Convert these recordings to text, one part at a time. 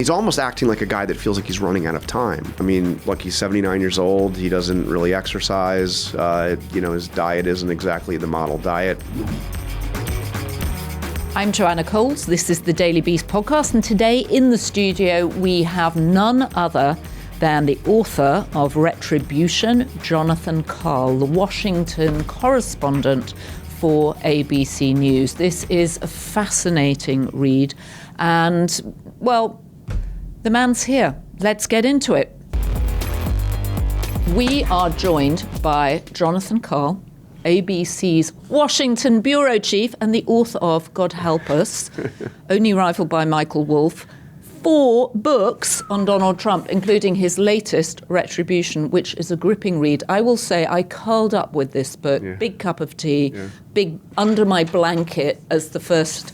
He's almost acting like a guy that feels like he's running out of time. I mean, look, he's 79 years old. He doesn't really exercise. His diet isn't exactly the model diet. I'm Joanna Coles. This is the Daily Beast podcast. And today in the studio, we have none other than the author of Retribution, Joanna Karl, the Washington correspondent for ABC News. This is a fascinating read. And, well, the man's here. Let's get into it. We are joined by Joanna Karl, ABC's Washington bureau chief and the author of, God help us, only rivaled by Michael Wolff, 4 books on Donald Trump, including his latest, Retribution, which is a gripping read. I will say I curled up with this book, big cup of tea, big under my blanket as the first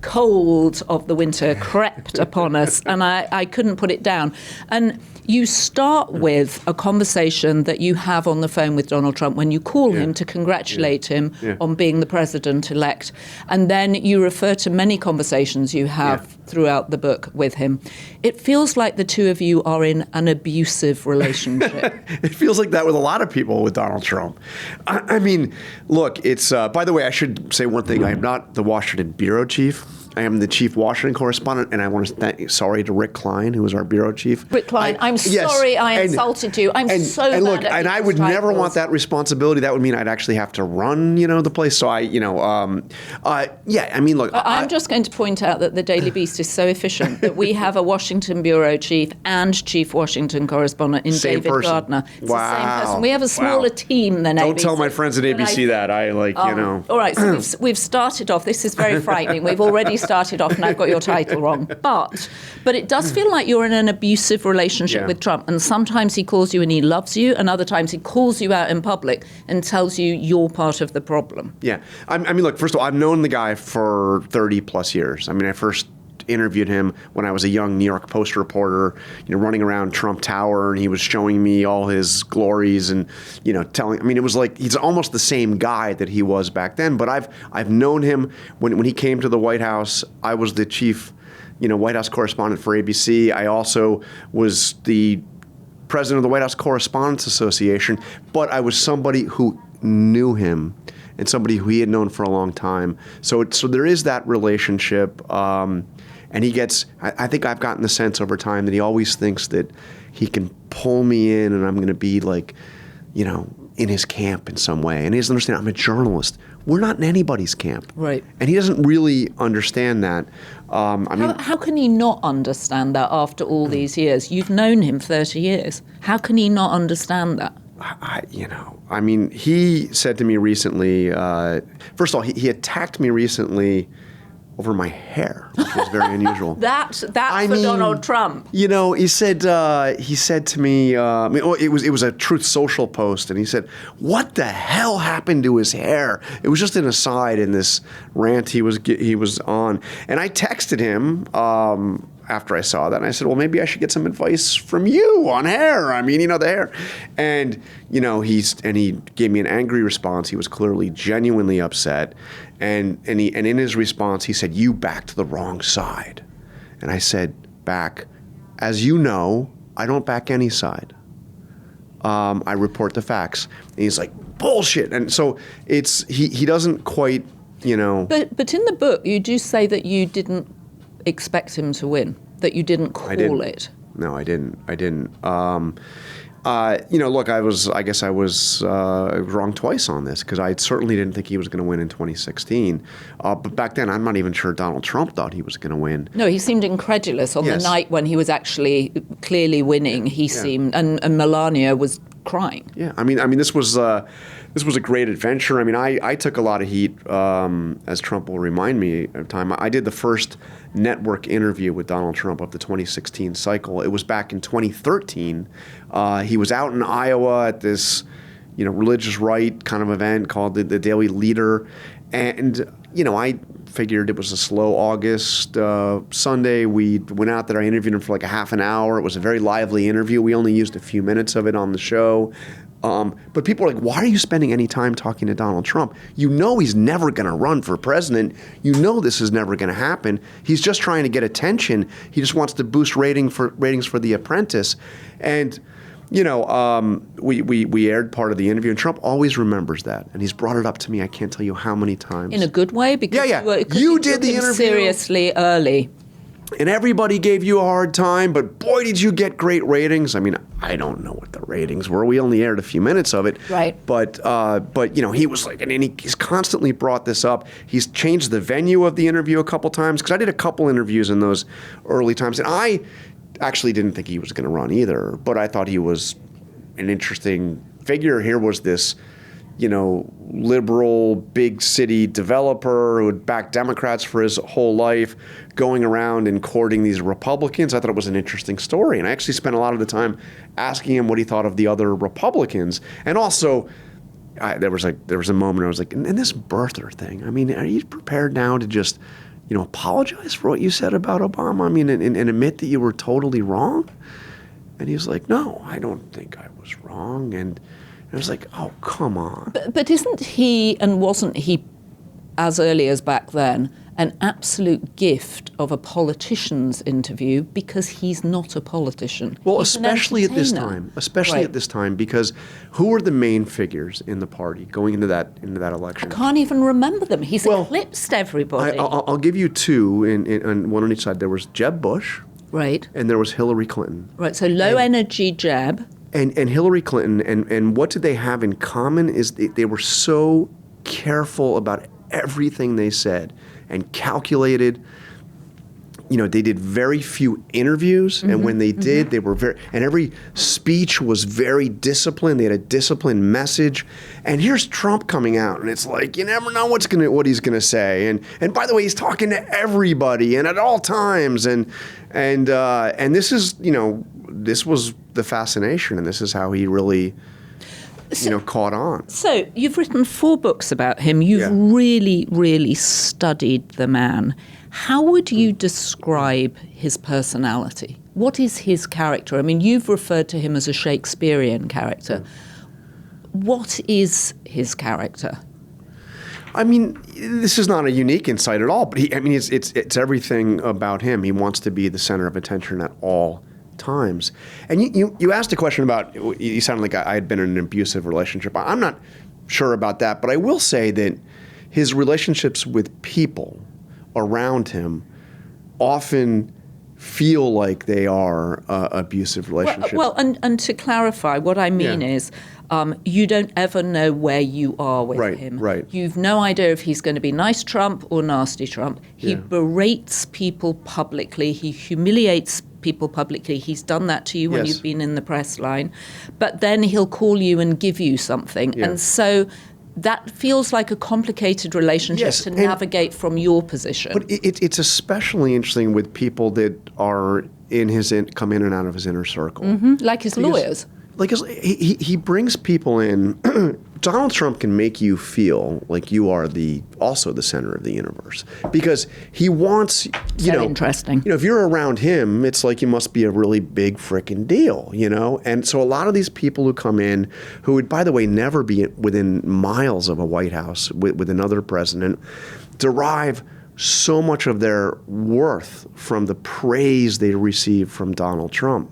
cold of the winter crept upon us, and I couldn't put it down. And you start with a conversation that you have on the phone with Donald Trump when you call him to congratulate him on being the president-elect. And then you refer to many conversations you have throughout the book with him. It feels like the two of you are in an abusive relationship. It feels like that with a lot of people with Donald Trump. I mean, look, it's, by the way, I should say one thing. I am not the Washington bureau chief. I am the chief Washington correspondent, and I want to sorry to Rick Klein, who was our bureau chief. Rick Klein, I'm sorry I insulted you. I'm so and bad look, at and I would never want that responsibility. That would mean I'd actually have to run, the place. So I mean, look. I'm just going to point out that the Daily Beast is so efficient that we have a Washington bureau chief and chief Washington correspondent in David Gardner. It's the same person. We have a smaller team than ABC. Don't tell my friends at ABC that. All right, so we've started off. This is very frightening. We've already started off and I've got your title wrong. But it does feel like you're in an abusive relationship with Trump. And sometimes he calls you and he loves you, and other times he calls you out in public and tells you you're part of the problem. Yeah. I mean, look, first of all, I've known the guy for 30 plus years. I mean, I first interviewed him when I was a young New York Post reporter, running around Trump Tower, and he was showing me all his glories and, telling, I mean, it was like he's almost the same guy that he was back then. But I've known him when he came to the White House. I was the chief, White House correspondent for ABC. I also was the president of the White House Correspondents Association, but I was somebody who knew him and somebody who he had known for a long time. So there is that relationship. And he gets, I think I've gotten the sense over time that he always thinks that he can pull me in and I'm going to be like, in his camp in some way. And he doesn't understand, I'm a journalist. We're not in anybody's camp. Right. And he doesn't really understand that. How can he not understand that after all these years? You've known him 30 years. How can he not understand that? I mean, he said to me recently, first of all, he attacked me recently over my hair, which was very unusual. That's for Donald Trump. He said to me, it was a Truth Social post, and he said, "What the hell happened to his hair?" It was just an aside in this rant he was on, and I texted him after I saw that, and I said, well, maybe I should get some advice from you on hair. I mean, the hair. And, he gave me an angry response. He was clearly genuinely upset. And in his response, he said, you backed the wrong side. And I said back, as you know, I don't back any side. I report the facts. And he's like, bullshit. And so he doesn't quite, But in the book, you do say that you didn't expect him to win, that you didn't call it. No, I didn't. Look, I guess I was wrong twice on this, because I certainly didn't think he was going to win in 2016. But back then, I'm not even sure Donald Trump thought he was going to win. No, he seemed incredulous on the night when he was actually clearly winning. He seemed, and Melania was crying. Yeah, I mean, this was a great adventure. I mean, I took a lot of heat, as Trump will remind me of time. I did the first network interview with Donald Trump of the 2016 cycle. It was back in 2013. He was out in Iowa at this, religious right kind of event called the Daily Leader. And I figured it was a slow August Sunday. We went out there. I interviewed him for like a half an hour. It was a very lively interview. We only used a few minutes of it on the show. But people are like, why are you spending any time talking to Donald Trump? You know he's never going to run for president. You know this is never going to happen. He's just trying to get attention. He just wants to boost ratings for The Apprentice. And we aired part of the interview, and Trump always remembers that, and he's brought it up to me. I can't tell you how many times. In a good way, because you did the interview seriously early, and everybody gave you a hard time. But boy, did you get great ratings. I mean, I don't know what the ratings were. We only aired a few minutes of it. Right. But he was like, and he's constantly brought this up. He's changed the venue of the interview a couple times because I did a couple interviews in those early times, and I actually didn't think he was going to run either, but I thought he was an interesting figure. Here was this, liberal big city developer who had backed Democrats for his whole life, going around and courting these Republicans. I thought it was an interesting story, and I actually spent a lot of the time asking him what he thought of the other Republicans. And also, there was a moment I was like, in this birther thing, I mean, are you prepared now to just apologize for what you said about Obama? I mean, and admit that you were totally wrong? And he was like, no, I don't think I was wrong. And I was like, oh, come on. But isn't he, and wasn't he, as early as back then, an absolute gift of a politician's interview because he's not a politician? Well, he's especially at this Right. time, because who were the main figures in the party going into that election? I can't even remember them. He's eclipsed everybody. I'll give you two, and one on each side. There was Jeb Bush, right, and there was Hillary Clinton. Right, so low-energy Jeb. And Hillary Clinton, and what did they have in common is they were so careful about everything they said and calculated. They did very few interviews, and when they did, they were and every speech was very disciplined. They had a disciplined message. And here's Trump coming out, and it's like, you never know what he's gonna say. And by the way, he's talking to everybody and at all times. And this is, this was the fascination, and this is how he really, caught on. So you've written 4 books about him. You've really, really studied the man. How would you describe his personality? What is his character? I mean, you've referred to him as a Shakespearean character. What is his character? I mean, this is not a unique insight at all, but it's everything about him. He wants to be the center of attention at all times. And you asked a question about, you sounded like I had been in an abusive relationship. I'm not sure about that, but I will say that his relationships with people around him often feel like they are abusive relationships. Well, and to clarify, what I mean is you don't ever know where you are with him. Right. You've no idea if he's going to be nice Trump or nasty Trump. He berates people publicly. He humiliates people publicly. He's done that to you when you've been in the press line. But then he'll call you and give you something. Yeah. And so that feels like a complicated relationship to navigate from your position. But it's especially interesting with people that are come in and out of his inner circle. Like his lawyers. Like he brings people in. Donald Trump can make you feel like you are also the center of the universe because he wants, interesting. If you're around him, it's like you must be a really big frickin' deal, And so a lot of these people who come in, who would, by the way, never be within miles of a White House with another president, derive so much of their worth from the praise they receive from Donald Trump.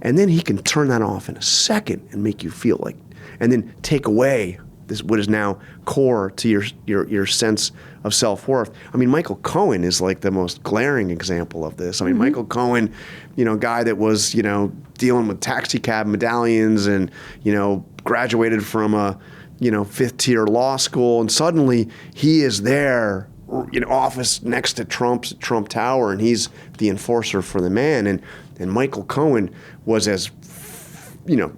And then he can turn that off in a second and make you feel like, and then take away what is now core to your sense of self-worth. I mean, Michael Cohen is like the most glaring example of this. I mean, Michael Cohen, guy that was, dealing with taxi cab medallions and, graduated from a, 5th-tier law school, and suddenly he is there, office next to Trump Tower, and he's the enforcer for the man. And Michael Cohen was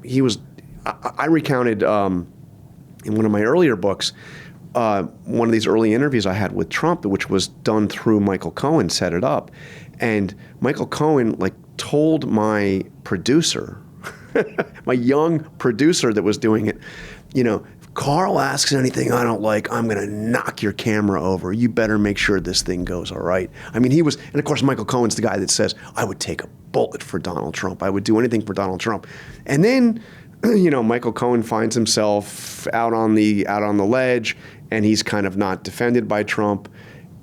he was. I recounted in one of my earlier books one of these early interviews I had with Trump, which was done through Michael Cohen, set it up, and Michael Cohen told my producer, my young producer that was doing it, Karl asks anything I don't like, I'm going to knock your camera over. You better make sure this thing goes all right. I mean, and of course, Michael Cohen's the guy that says, I would take a bullet for Donald Trump. I would do anything for Donald Trump. And then, Michael Cohen finds himself out on the ledge, and he's kind of not defended by Trump,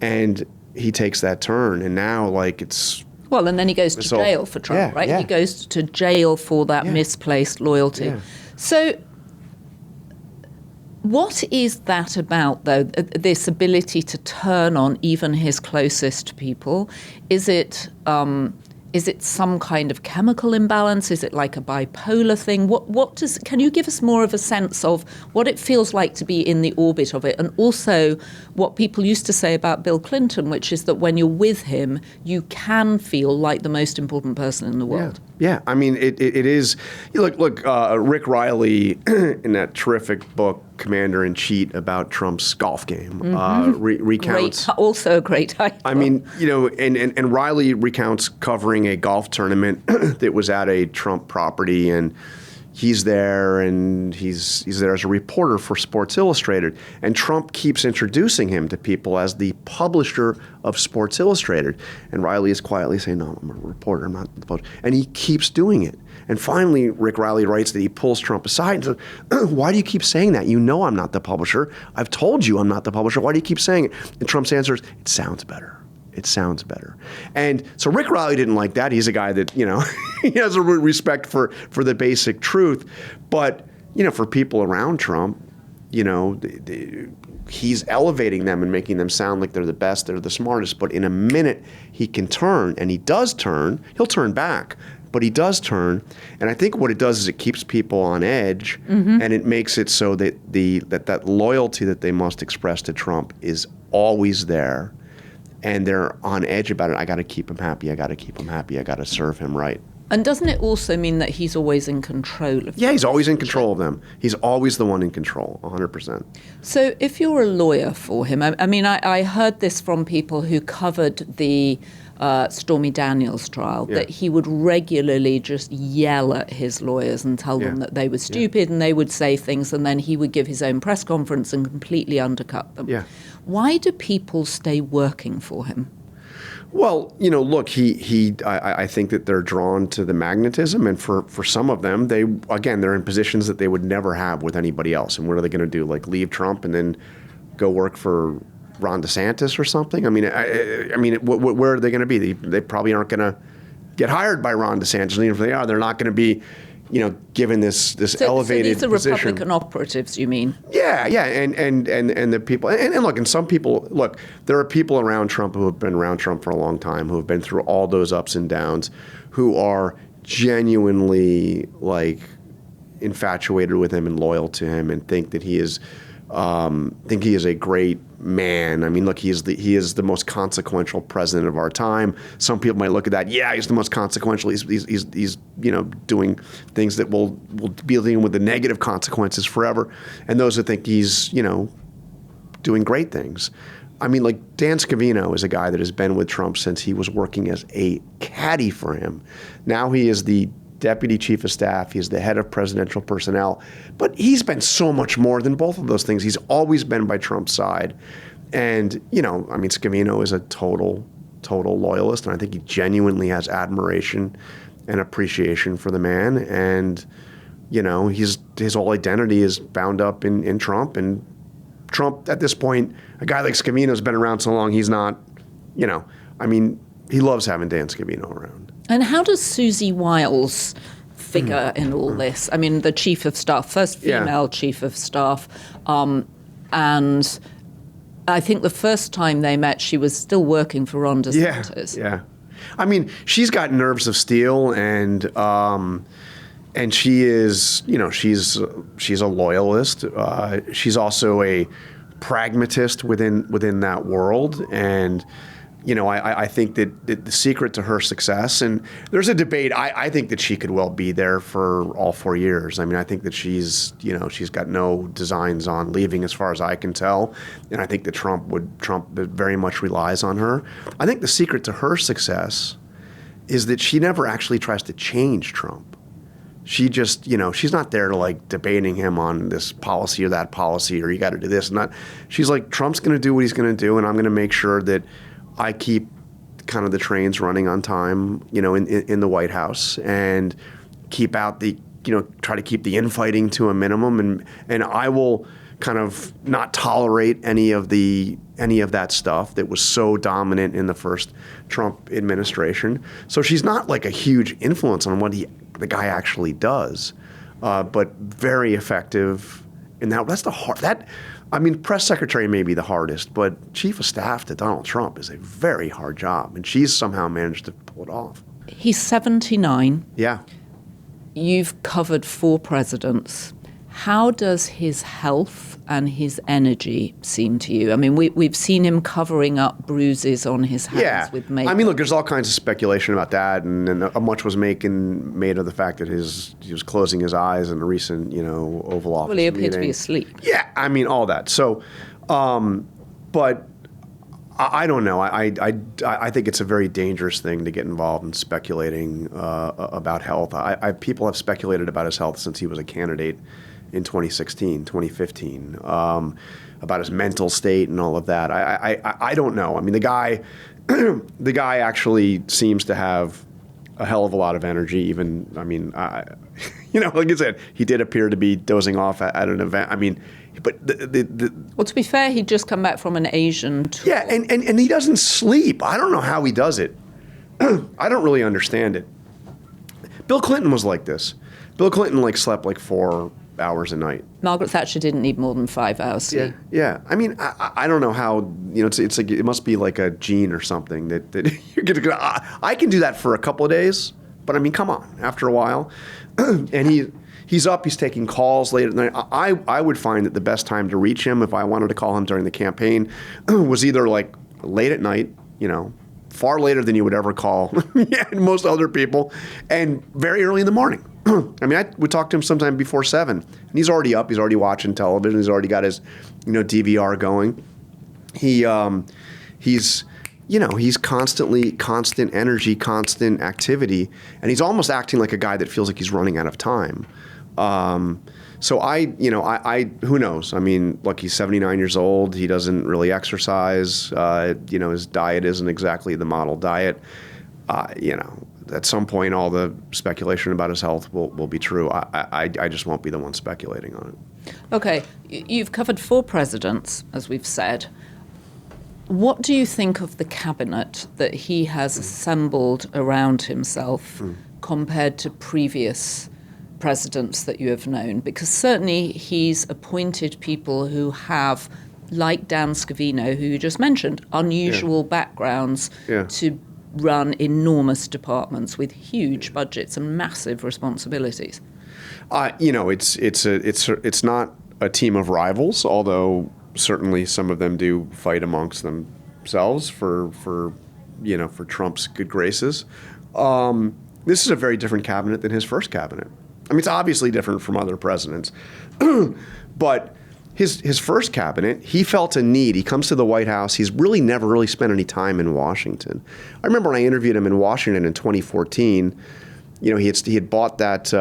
and he takes that turn. And now, it's... Well, and then he goes to jail for Trump, right? Yeah. He goes to jail for that misplaced loyalty. Yeah. So what is that about, though, this ability to turn on even his closest people? Is it some kind of chemical imbalance? Is it like a bipolar thing? Can you give us more of a sense of what it feels like to be in the orbit of it? And also what people used to say about Bill Clinton, which is that when you're with him, you can feel like the most important person in the world. Yeah. I mean, it is. Look, Rick Riley in that terrific book, Commander-in-Chief, about Trump's golf game, recounts. Also a great title. I mean, and Riley recounts covering a golf tournament that was at a Trump property, and he's there, and he's there as a reporter for Sports Illustrated, and Trump keeps introducing him to people as the publisher of Sports Illustrated, and Riley is quietly saying, "No, I'm a reporter. I'm not the publisher," and he keeps doing it. And finally, Rick Riley writes that he pulls Trump aside and says, "Why do you keep saying that? You know I'm not the publisher. I've told you I'm not the publisher. Why do you keep saying it?" And Trump's answer is, "It sounds better. It sounds better." And so Rick Riley didn't like that. He's a guy that, he has a respect for the basic truth. But, for people around Trump, he's elevating them and making them sound like they're the best, they're the smartest. But in a minute, he can turn, and he does turn. He'll turn back. But he does turn, and I think what it does is it keeps people on edge, and it makes it so that that loyalty that they must express to Trump is always there, and they're on edge about it. I got to keep him happy. I got to keep him happy. I got to serve him right. And doesn't it also mean that he's always in control of them? Yeah, he's always in control of them. He's always the one in control, 100%. So if you're a lawyer for him, I heard this from people who covered the Stormy Daniels trial, that he would regularly just yell at his lawyers and tell them that they were stupid, and they would say things, and then he would give his own press conference and completely undercut them. Yeah. Why do people stay working for him? Well, look, I think that they're drawn to the magnetism, and for some of them, they're in positions that they would never have with anybody else. And what are they going to do? Like leave Trump and then go work for Ron DeSantis or something? I mean, where are they going to be? They probably aren't going to get hired by Ron DeSantis. And even if they are, they're not going to be, given this elevated so these are position. Republican operatives, you mean? Yeah, and the people, and look, and some people, there are people around Trump who have been around Trump for a long time, who have been through all those ups and downs, who are genuinely infatuated with him and loyal to him, and think that he is a great man. I mean, look, he is the most consequential president of our time. Some people might look at that. Yeah, he's the most consequential. He's doing things that will be dealing with the negative consequences forever. And those that think he's doing great things. I mean, Dan Scavino is a guy that has been with Trump since he was working as a caddy for him. Now he is the Deputy Chief of Staff. He's the head of presidential personnel. But he's been so much more than both of those things. He's always been by Trump's side. And, Scavino is a total loyalist. And I think he genuinely has admiration and appreciation for the man. And, his whole identity is bound up in Trump. And Trump, at this point, a guy like Scavino's been around so long, he's not, he loves having Dan Scavino around. And how does Susie Wiles figure in all this? I mean, the chief of staff, first female chief of staff, and I think the first time they met, she was still working for Ron DeSantis. Yeah. I mean, she's got nerves of steel, and she is, she's a loyalist. She's also a pragmatist within that world, and. I think that the secret to her success, and there's a debate, I think that she could well be there for all 4 years. I mean, I think that she's got no designs on leaving as far as I can tell. And I think that Trump very much relies on her. I think the secret to her success is that she never actually tries to change Trump. She just, she's not there to like debating him on this policy or that policy or you got to do this and that. She's like, Trump's going to do what he's going to do, and I'm going to make sure that I keep kind of the trains running on time, in the White House, and keep out the, try to keep the infighting to a minimum, and I will kind of not tolerate any of that stuff that was so dominant in the first Trump administration. So she's not like a huge influence on what the guy actually does, but very effective in that. That's the hard. Press secretary may be the hardest, but chief of staff to Donald Trump is a very hard job, and she's somehow managed to pull it off. He's 79. Yeah. You've covered 4 presidents. How does his health and his energy seem to you? I mean, we've seen him covering up bruises on his hands with makeup. I mean, look, there's all kinds of speculation about that, and much was made of the fact that he was closing his eyes in a recent, Oval Office Well, he appeared to meeting. be asleep. Yeah, I mean, all that. So, but I don't know. I think it's a very dangerous thing to get involved in speculating about health. People have speculated about his health since he was a candidate in 2016, 2015, about his mental state and all of that. I don't know. I mean, the guy actually seems to have a hell of a lot of energy. Even, I mean, like I said, he did appear to be dozing off at an event. I mean, but well, to be fair, he'd just come back from an Asian tour. Yeah, and he doesn't sleep. I don't know how he does it. I don't really understand it. Bill Clinton was like this. Bill Clinton slept 4 hours a night. Margaret Thatcher didn't need more than 5 hours sleep. Yeah. I mean, I don't know how, it's like, it must be like a gene or something that you're going to, I can do that for a couple of days, but I mean, come on, after a while. And he's up, he's taking calls late at night. I would find that the best time to reach him, if I wanted to call him during the campaign, was either late at night, far later than you would ever call most other people, and very early in the morning. I mean, I would talk to him sometime before 7, and he's already up. He's already watching television. He's already got his, DVR going. He's constant energy, constant activity, and he's almost acting like a guy that feels like he's running out of time. So who knows? I mean, look, he's 79 years old. He doesn't really exercise. His diet isn't exactly the model diet. At some point, all the speculation about his health will be true. I just won't be the one speculating on it. Okay, you've covered 4 presidents, as we've said. What do you think of the cabinet that he has assembled around himself compared to previous presidents that you have known? Because certainly he's appointed people who have, like Dan Scavino, who you just mentioned, unusual backgrounds to run enormous departments with huge budgets and massive responsibilities. It's not a team of rivals, although certainly some of them do fight amongst themselves for Trump's good graces. This is a very different cabinet than his first cabinet. I mean, it's obviously different from other presidents, but his first cabinet, he felt a need. He comes to the White House. He's really never really spent any time in Washington. I remember when I interviewed him in Washington in 2014. He had bought that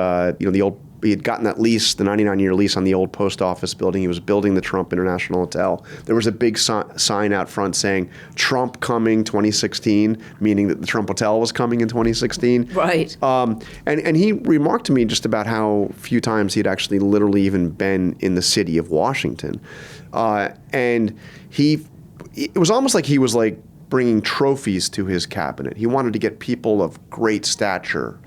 he had gotten that lease, the 99-year lease on the old post office building. He was building the Trump International Hotel. There was a big sign out front saying Trump coming 2016, meaning that the Trump Hotel was coming in 2016. Right. And he remarked to me just about how few times he'd actually literally even been in the city of Washington. And it was almost like he was bringing trophies to his cabinet. He wanted to get people of great stature.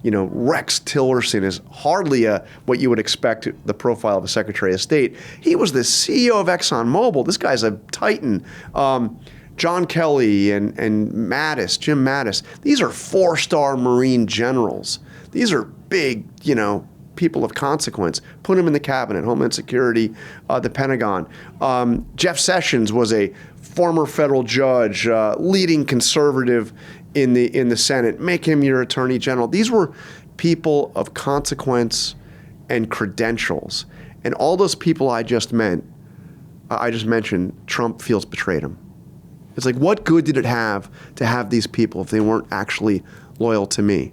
Rex Tillerson is hardly what you would expect the profile of a Secretary of State. He was the CEO of ExxonMobil. This guy's a titan. John Kelly and Jim Mattis. These are 4-star Marine generals. These are big, people of consequence. Put him in the cabinet, Homeland Security, the Pentagon. Jeff Sessions was a former federal judge, leading conservative in the Senate. Make him your attorney general. These were people of consequence and credentials. And all those people I just mentioned, Trump feels betrayed him. It's like, what good did it have to have these people if they weren't actually loyal to me?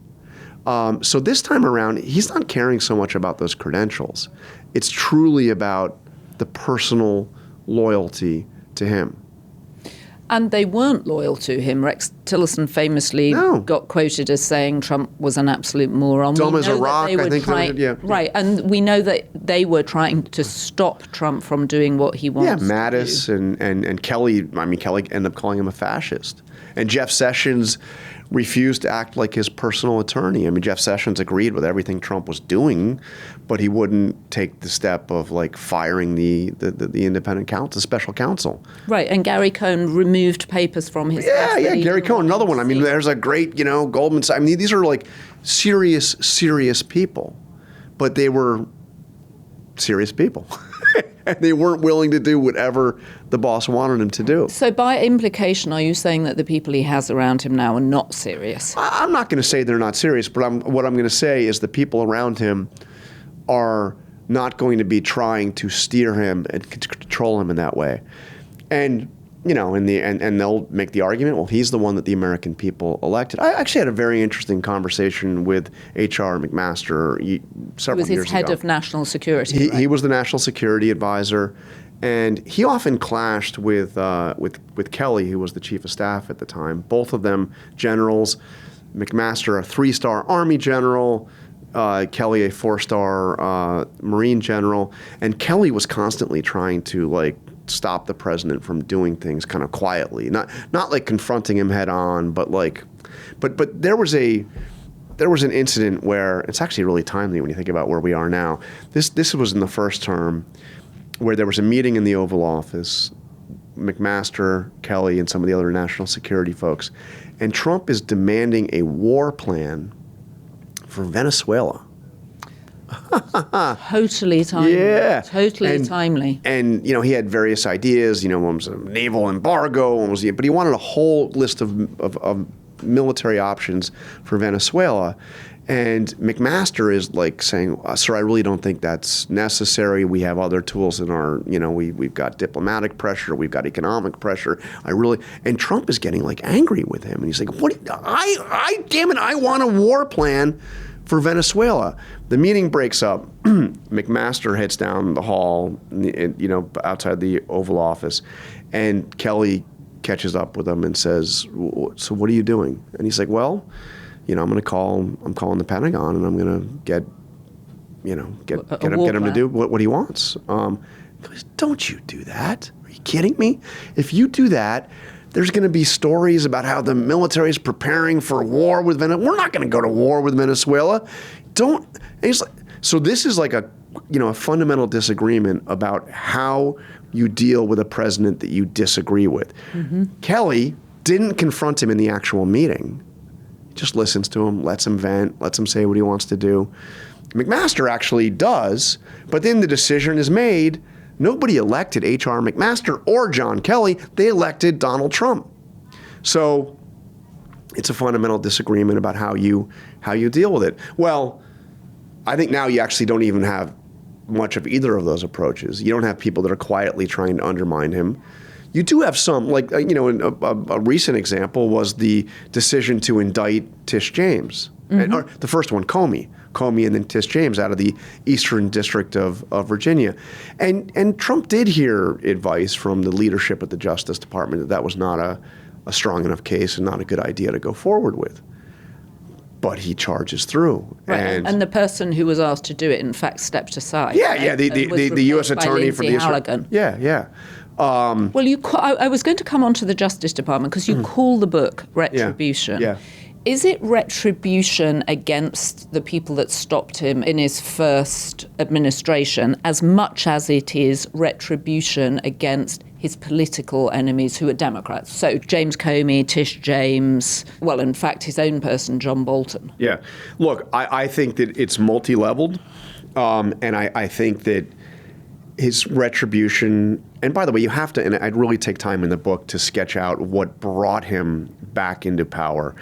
So this time around, he's not caring so much about those credentials. It's truly about the personal loyalty to him. And they weren't loyal to him. Rex Tillerson famously got quoted as saying Trump was an absolute moron. Dumb as a rock, I think. Right, and we know that they were trying to stop Trump from doing what he wants. Yeah, Mattis and Kelly. I mean, Kelly ended up calling him a fascist. And Jeff Sessions refused to act like his personal attorney. I mean, Jeff Sessions agreed with everything Trump was doing, but he wouldn't take the step of like firing the independent counsel, the special counsel. Right, and Gary Cohn removed papers from his desk. Yeah, Gary Cohn, another one. I mean, there's a great, Goldman Sachs. I mean, these are like serious people, but they were serious people. And they weren't willing to do whatever the boss wanted them to do. So by implication, are you saying that the people he has around him now are not serious? I'm not going to say they're not serious, but what I'm going to say is the people around him are not going to be trying to steer him and control him in that way. And and they'll make the argument, well, he's the one that the American people elected. I actually had a very interesting conversation with H.R. McMaster several years ago. He was his head of national security. He was the national security advisor, and he often clashed with Kelly, who was the chief of staff at the time. Both of them generals. McMaster, a 3-star Army general. Kelly, a 4-star Marine general. And Kelly was constantly trying to stop the president from doing things kind of quietly, not like confronting him head on, but there was an incident where it's actually really timely when you think about where we are now. This was in the first term, where there was a meeting in the Oval Office, McMaster, Kelly, and some of the other national security folks, and Trump is demanding a war plan for Venezuela. Totally timely. Yeah. Totally timely. And, he had various ideas. One was a naval embargo, but he wanted a whole list of military options for Venezuela. And McMaster is saying, sir, I really don't think that's necessary. We have other tools in our, we've got diplomatic pressure, we've got economic pressure. And Trump is getting angry with him. And he's like, damn it, I want a war plan for Venezuela. The meeting breaks up. McMaster heads down the hall, outside the Oval Office, and Kelly catches up with him and says, so what are you doing? And he's like, well, I'm calling the Pentagon, and I'm going to get him to do what he wants. He goes, don't you do that. Are you kidding me? If you do that, there's going to be stories about how the military is preparing for war with Venezuela. We're not going to go to war with Venezuela. So this is a fundamental disagreement about how you deal with a president that you disagree with. Mm-hmm. Kelly didn't confront him in the actual meeting. He just listens to him, lets him vent, lets him say what he wants to do. McMaster actually does, but then the decision is made. Nobody elected H.R. McMaster or John Kelly. They elected Donald Trump. So it's a fundamental disagreement about how you deal with it. Well, I think now you actually don't even have much of either of those approaches. You don't have people that are quietly trying to undermine him. You do have some, a recent example was the decision to indict Tish James. Mm-hmm. Or the first one, Comey, and then Tish James out of the Eastern District of Virginia. And Trump did hear advice from the leadership at the Justice Department that was not a strong enough case and not a good idea to go forward with. But he charges through. Right, and the person who was asked to do it, in fact, stepped aside. Yeah, the U.S. attorney for the Halligan. Yeah. Well, I was going to come on to the Justice Department because you call the book Retribution. Yeah. Is it retribution against the people that stopped him in his first administration as much as it is retribution against his political enemies who are Democrats? So James Comey, Tish James, well, in fact, his own person, John Bolton. Yeah. Look, I think that it's multi-leveled, and I think that his retribution, and by the way, you have to, and I'd really take time in the book to sketch out what brought him back into power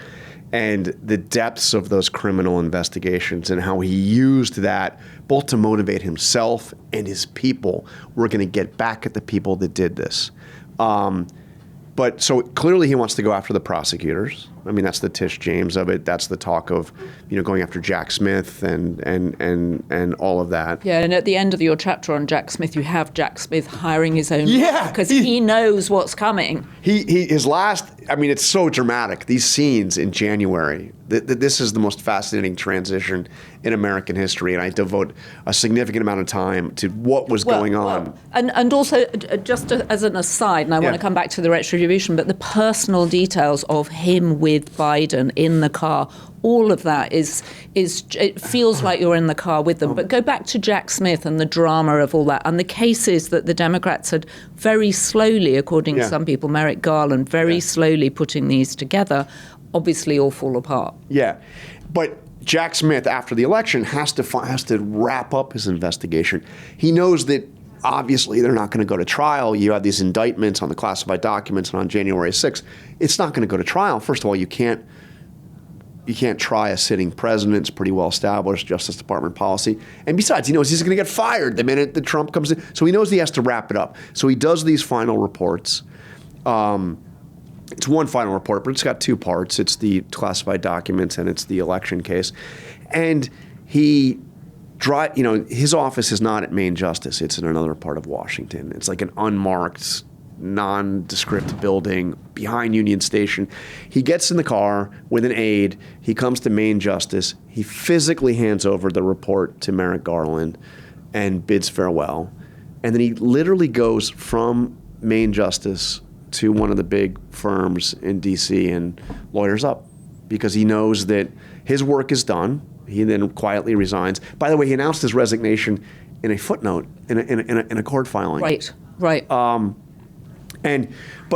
and the depths of those criminal investigations and how he used that both to motivate himself and his people. We're going to get back at the people that did this. But so clearly he wants to go after the prosecutors. I mean, that's the Tish James of it. That's the talk of, going after Jack Smith and all of that. Yeah, and at the end of your chapter on Jack Smith, you have Jack Smith hiring his own because he knows what's coming. His last, I mean, it's so dramatic. These scenes in January, this is the most fascinating transition in American history, and I devote a significant amount of time to what was going on. And also, just as an aside, and I want to come back to the Retribution, but the personal details of him with Biden in the car, all of that is it feels like you're in the car with them. But go back to Jack Smith and the drama of all that, and the cases that the Democrats had very slowly, according to some people, Merrick Garland, very slowly putting these together, obviously all fall apart. Yeah, but Jack Smith, after the election, has to wrap up his investigation. He knows that obviously they're not going to go to trial. You have these indictments on the classified documents, and on January 6th, it's not going to go to trial. First of all, you can't try a sitting president. It's pretty well established Justice Department policy. And besides, he knows he's going to get fired the minute that Trump comes in. So he knows he has to wrap it up. So he does these final reports. It's one final report, but it's got two parts. It's the classified documents and it's the election case. And his office is not at Main Justice. It's in another part of Washington. It's like an unmarked, nondescript building behind Union Station. He gets in the car with an aide. He comes to Main Justice. He physically hands over the report to Merrick Garland and bids farewell. And then he literally goes from Main Justice to one of the big firms in D.C. and lawyers up because he knows that his work is done. He then quietly resigns. By the way, he announced his resignation in a footnote in a court filing. Right. But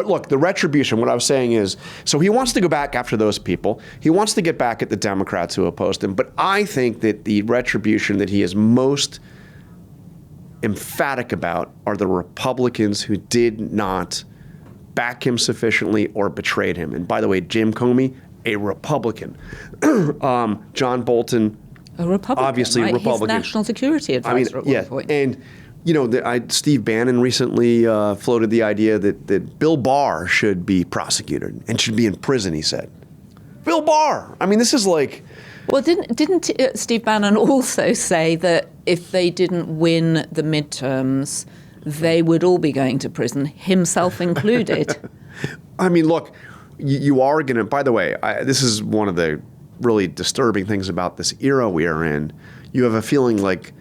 look, the retribution, what I was saying is, so he wants to go back after those people. He wants to get back at the Democrats who opposed him. But I think that the retribution that he is most emphatic about are the Republicans who did not back him sufficiently or betrayed him. And by the way, Jim Comey, a Republican. John Bolton, a Republican, obviously right? Republican. His national security advisor at one point. And Steve Bannon recently floated the idea that Bill Barr should be prosecuted and should be in prison, he said. Bill Barr! I mean, this is like... Well, didn't Steve Bannon also say that if they didn't win the midterms, they would all be going to prison, himself included? I memean, look, you are going to... By the way, this is one of the really disturbing things about this era we are in. You have a feeling like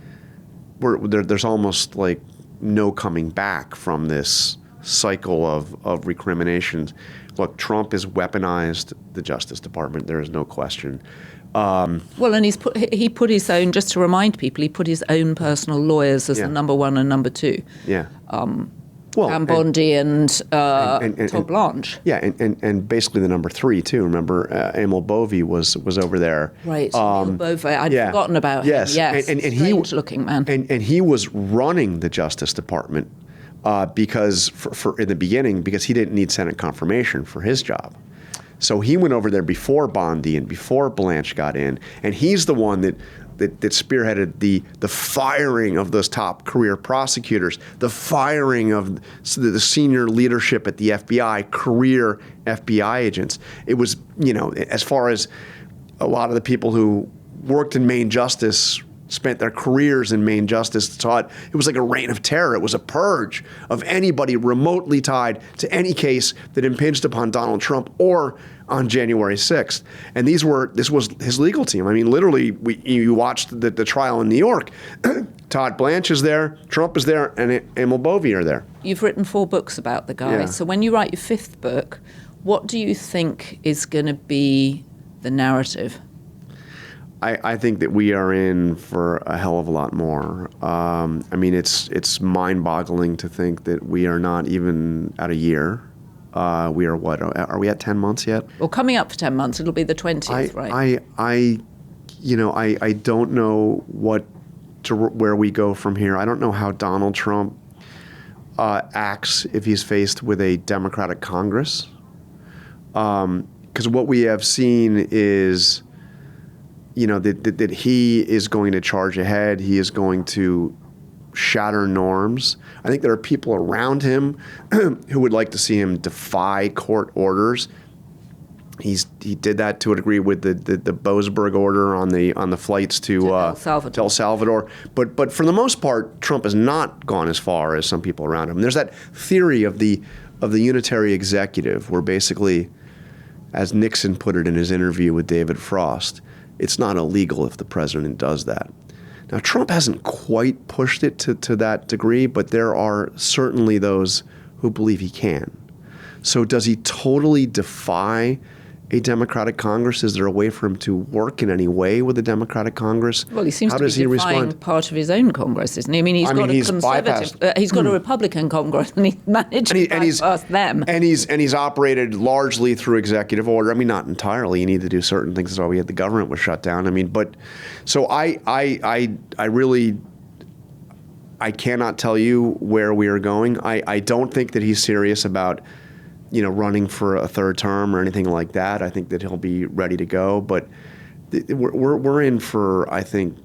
there's almost like no coming back from this cycle of recriminations. Look, Trump has weaponized the Justice Department. There is no question. Well, and he put his own, just to remind people, he put his own personal lawyers as the number one and number two. Yeah. Pam Bondi and Todd Blanche. Yeah, and basically the number three, too. Remember, Emil Bovee was over there. Right, Emil Bovee. I'd forgotten about him. Yes, and strange-looking man. And he was running the Justice Department because, for in the beginning, because he didn't need Senate confirmation for his job. So he went over there before Bondi and before Blanche got in, and he's the one that spearheaded the firing of those top career prosecutors, the firing of the senior leadership at the FBI, career FBI agents. It was, as far as a lot of the people who worked in Main Justice, spent their careers in Main Justice, thought it was like a reign of terror. It was a purge of anybody remotely tied to any case that impinged upon Donald Trump or on January 6th. And this was his legal team. I mean, literally, you watched the trial in New York. Todd Blanche is there, Trump is there, and Emil Bovee are there. You've written 4 books about the guy. Yeah. So when you write your 5th book, what do you think is going to be the narrative? I think that we are in for a hell of a lot more. I mean, it's mind-boggling to think that we are not even at a year. We are what? Are we at 10 months yet? Well, coming up for 10 months, it'll be the 20th, right? I don't know where we go from here. I don't know how Donald Trump acts if he's faced with a Democratic Congress. Because what we have seen is, that he is going to charge ahead. He is going to shatter norms. I think there are people around him who would like to see him defy court orders. He did that to a degree with the Boasberg order on the flights to El Salvador. But for the most part, Trump has not gone as far as some people around him. There's that theory of the unitary executive, where basically, as Nixon put it in his interview with David Frost, it's not illegal if the president does that. Now, Trump hasn't quite pushed it to that degree, but there are certainly those who believe he can. So does he totally defy a Democratic Congress? Is there a way for him to work in any way with the Democratic Congress? Well, he seems to be defying part of his own Congress, isn't he? I mean, he's got a conservative, he's got a Republican Congress, and he managed to bypass them. And he's operated largely through executive order. I mean, not entirely. You need to do certain things. That's why we had the government was shut down. I mean, but so I really cannot tell you where we are going. I don't think that he's serious about running for a third term or anything like that. I think that he'll be ready to go. But we're in for, I think,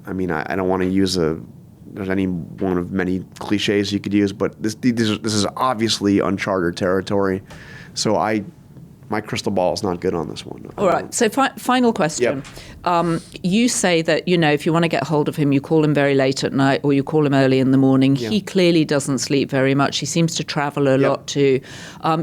I mean, I don't want to use there's any one of many cliches you could use, but this is obviously uncharted territory. So my crystal ball is not good on this one. All right. So final question. Yep. You say that, if you want to get hold of him, you call him very late at night or you call him early in the morning. Yeah. He clearly doesn't sleep very much. He seems to travel a lot too.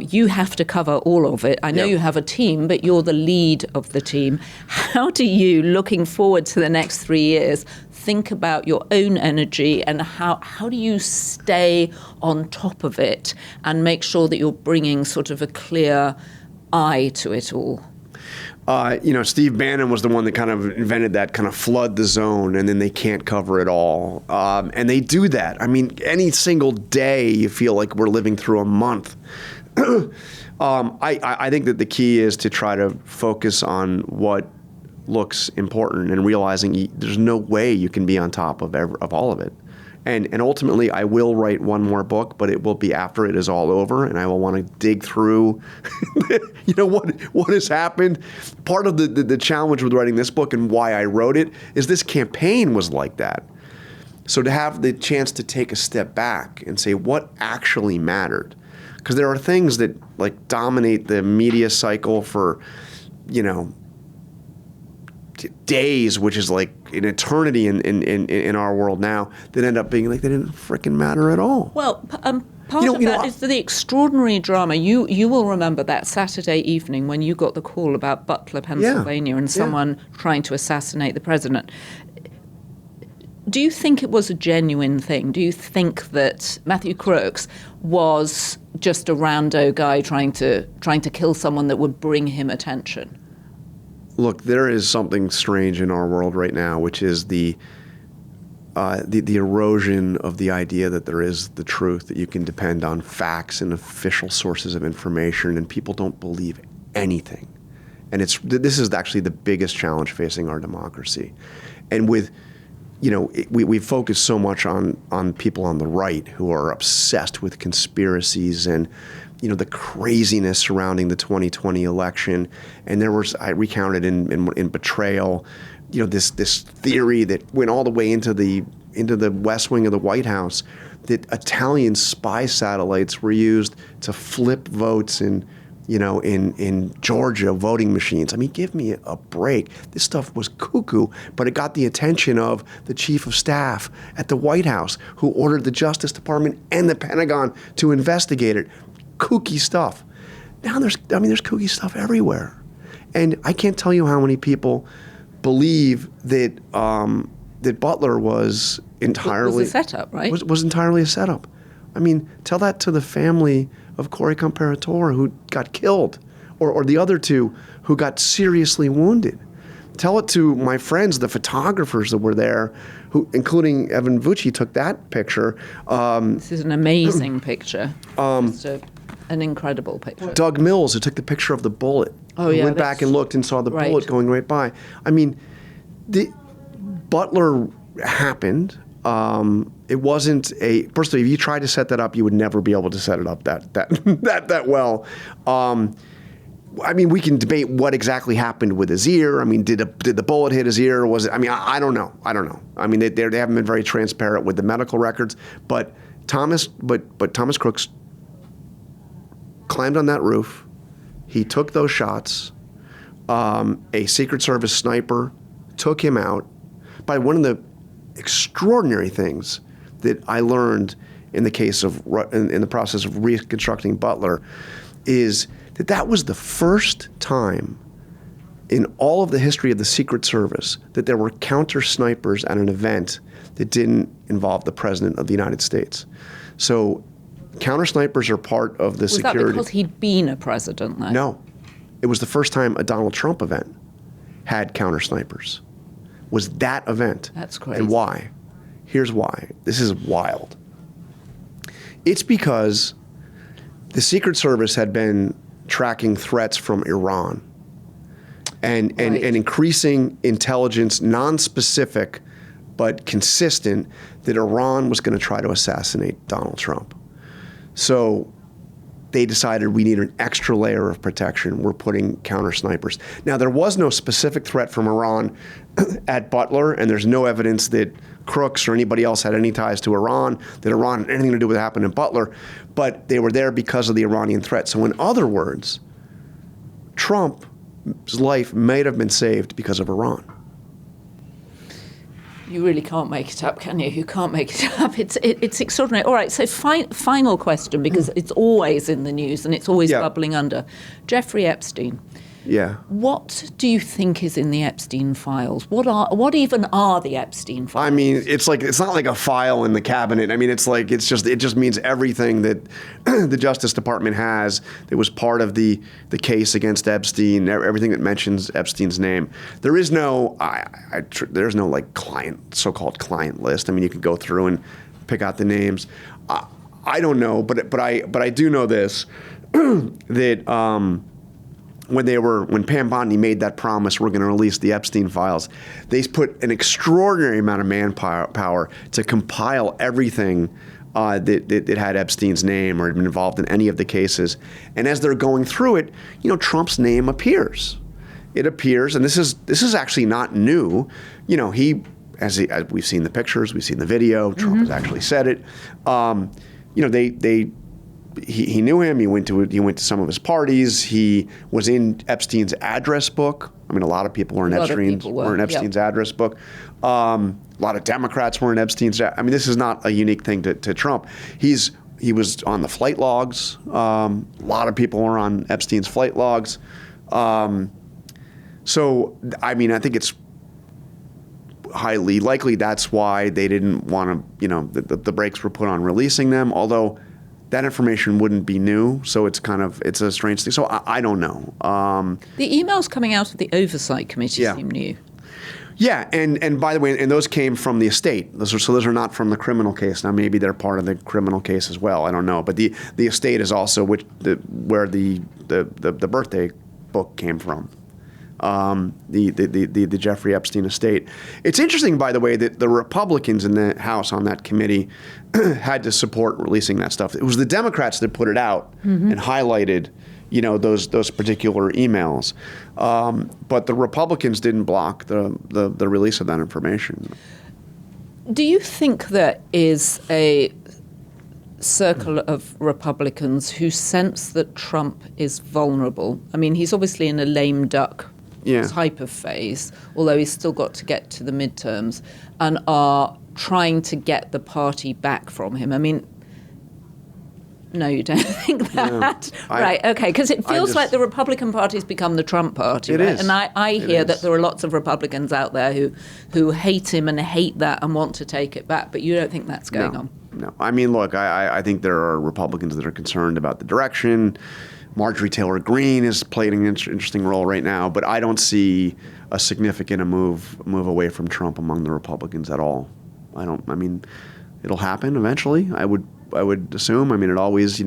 You have to cover all of it. I know you have a team, but you're the lead of the team. How do you, looking forward to the next 3 years, think about your own energy, and how do you stay on top of it and make sure that you're bringing sort of a clear eye to it all? Steve Bannon was the one that kind of invented that kind of flood the zone, and then they can't cover it all. And they do that. I mean, any single day you feel like we're living through a month. I think that the key is to try to focus on what looks important and realizing there's no way you can be on top of all of it. And ultimately, I will write one more book, but it will be after it is all over, and I will want to dig through, what has happened. Part of the challenge with writing this book and why I wrote it is this campaign was like that. So to have the chance to take a step back and say what actually mattered, because there are things that dominate the media cycle for, days, which is like an eternity in our world now, that end up being like they didn't freaking matter at all. Well, part of that is the extraordinary drama. You will remember that Saturday evening when you got the call about Butler, Pennsylvania, and someone trying to assassinate the president. Do you think it was a genuine thing? Do you think that Matthew Crooks was just a rando guy trying to kill someone that would bring him attention? Look, there is something strange in our world right now, which is the erosion of the idea that there is the truth, that you can depend on facts and official sources of information, and people don't believe anything. And this is actually the biggest challenge facing our democracy. And with, we focus so much on people on the right who are obsessed with conspiracies and the craziness surrounding the 2020 election. And I recounted in Betrayal, this theory that went all the way into the West Wing of the White House, that Italian spy satellites were used to flip votes in Georgia voting machines. I mean, give me a break. This stuff was cuckoo, but it got the attention of the chief of staff at the White House, who ordered the Justice Department and the Pentagon to investigate it. Kooky stuff. Now there's kooky stuff everywhere. And I can't tell you how many people believe that that Butler was entirely... Was a setup, right? Was entirely a setup. I mean, tell that to the family of Corey Comparatore, who got killed, or the other two who got seriously wounded. Tell it to my friends, the photographers that were there, who, including Evan Vucci, took that picture. This is an amazing picture. An incredible picture. Doug Mills, who took the picture of the bullet. Oh, yeah. Went back and looked and saw the bullet going right by. I mean, the Butler happened. It wasn't first of all, if you tried to set that up, you would never be able to set it up that well. I mean, we can debate what exactly happened with his ear. I mean, did the bullet hit his ear? Was it? I mean, I don't know. I mean, they haven't been very transparent with the medical records. But Thomas Crooks climbed on that roof. He took those shots. A Secret Service sniper took him out. By one of the extraordinary things that I learned in the case of in the process of reconstructing Butler is that was the first time in all of the history of the Secret Service that there were counter snipers at an event that didn't involve the President of the United States. So counter snipers are part of the security. Was that because he'd been a president, though? No. It was the first time a Donald Trump event had counter snipers. Was that event. That's crazy. And why? Here's why. This is wild. It's because the Secret Service had been tracking threats from Iran and increasing intelligence, non-specific but consistent, that Iran was going to try to assassinate Donald Trump. So they decided we need an extra layer of protection. We're putting counter snipers. Now, there was no specific threat from Iran at Butler, and there's no evidence that Crooks or anybody else had any ties to Iran, that Iran had anything to do with what happened in Butler, but they were there because of the Iranian threat. So in other words, Trump's life might have been saved because of Iran. You really can't make it up, can you? You can't make it up. It's extraordinary. All right, so final question, because it's always in the news and it's always bubbling under. Jeffrey Epstein. Yeah. What do you think is in the Epstein files? What even are the Epstein files? I mean, it's not like a file in the cabinet. I mean, it just means everything that the Justice Department has that was part of the case against Epstein, everything that mentions Epstein's name. There is no there's no like so-called client list. I mean, you can go through and pick out the names. I don't know, but I do know this that. When Pam Bondi made that promise, we're going to release the Epstein files, they put an extraordinary amount of manpower to compile everything that had Epstein's name or had been involved in any of the cases. And as they're going through it, Trump's name appears. It appears, and this is actually not new. As we've seen the pictures, we've seen the video. Trump has actually said it. He knew him. He went to some of his parties. He was in Epstein's address book. I mean, a lot of people were in Epstein's address book. A lot of Democrats were in Epstein's. I mean, this is not a unique thing to Trump. He was on the flight logs. A lot of people were on Epstein's flight logs. So, I mean, I think it's highly likely that's why they didn't want to. The brakes were put on releasing them. Although that information wouldn't be new, so it's a strange thing. So I don't know. The emails coming out of the Oversight Committee seem new. Yeah, and by the way, and those came from the estate. Those are not from the criminal case. Now maybe they're part of the criminal case as well. I don't know. But the estate is also where the birthday book came from. The Jeffrey Epstein estate. It's interesting, by the way, that the Republicans in the House on that committee had to support releasing that stuff. It was the Democrats that put it out and highlighted, those particular emails. But the Republicans didn't block the release of that information. Do you think there is a circle of Republicans who sense that Trump is vulnerable? I mean, he's obviously in a lame duck type of phase, although he's still got to get to the midterms, and are trying to get the party back from him. I mean, no, you don't think that? No, right, okay, because it feels like the Republican Party's become the Trump Party. It is. And I hear that there are lots of Republicans out there who hate him and hate that and want to take it back, but you don't think that's going on? No. I mean, look, I think there are Republicans that are concerned about the direction. Marjorie Taylor Greene is playing an interesting role right now, but I don't see a significant move away from Trump among the Republicans at all. I mean, it'll happen eventually, I would assume. I mean, it always, he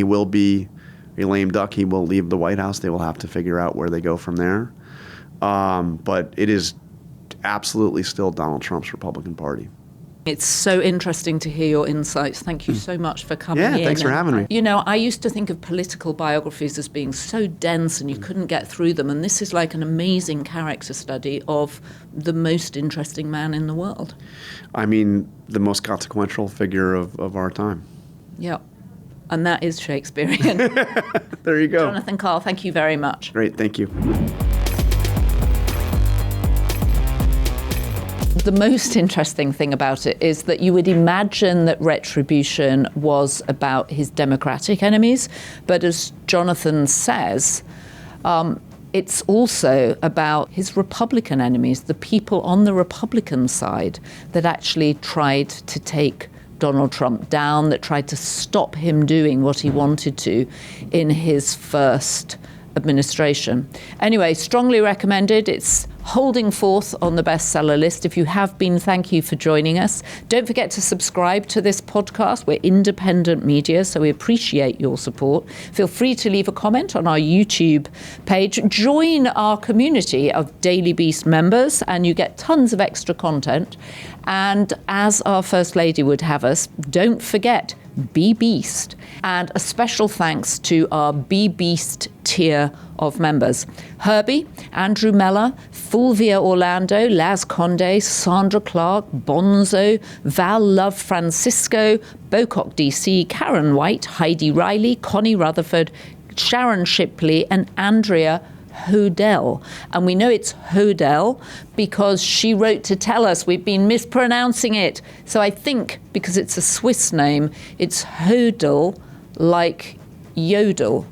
will be a lame duck. He will leave the White House. They will have to figure out where they go from there. But it is absolutely still Donald Trump's Republican Party. It's so interesting to hear your insights. Thank you so much for coming in. Yeah, thanks for having me. I used to think of political biographies as being so dense and you couldn't get through them. And this is like an amazing character study of the most interesting man in the world. I mean, the most consequential figure of our time. Yeah. And that is Shakespearean. There you go. Jonathan Karl, thank you very much. Great, thank you. the most interesting thing about it is that you would imagine that Retribution was about his Democratic enemies, but as Jonathan says, it's also about his Republican enemies, the people on the Republican side that actually tried to take Donald Trump down, that tried to stop him doing what he wanted to in his first administration. Anyway, strongly recommended. It's holding forth on the bestseller list. If you have been, thank you for joining us. Don't forget to subscribe to this podcast. We're independent media, so we appreciate your support. Feel free to leave a comment on our YouTube page. Join our community of Daily Beast members, and you get tons of extra content. And as our First Lady would have us, don't forget, be Beast. And a special thanks to our Be Beast tier of members. Herbie, Andrew Meller, Fulvia Orlando, Laz Conde, Sandra Clark, Bonzo, Val Love Francisco, Bocock DC, Karen White, Heidi Riley, Connie Rutherford, Sharon Shipley, and Andrea Hodel. And we know it's Hodel because she wrote to tell us we've been mispronouncing it. So I think because it's a Swiss name, it's Hodel, like yodel.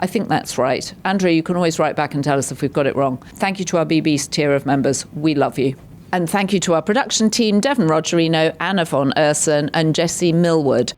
I think that's right. Andrea, you can always write back and tell us if we've got it wrong. Thank you to our BB's tier of members. We love you. And thank you to our production team, Devon Rogerino, Anna von Urson, and Jessie Millward.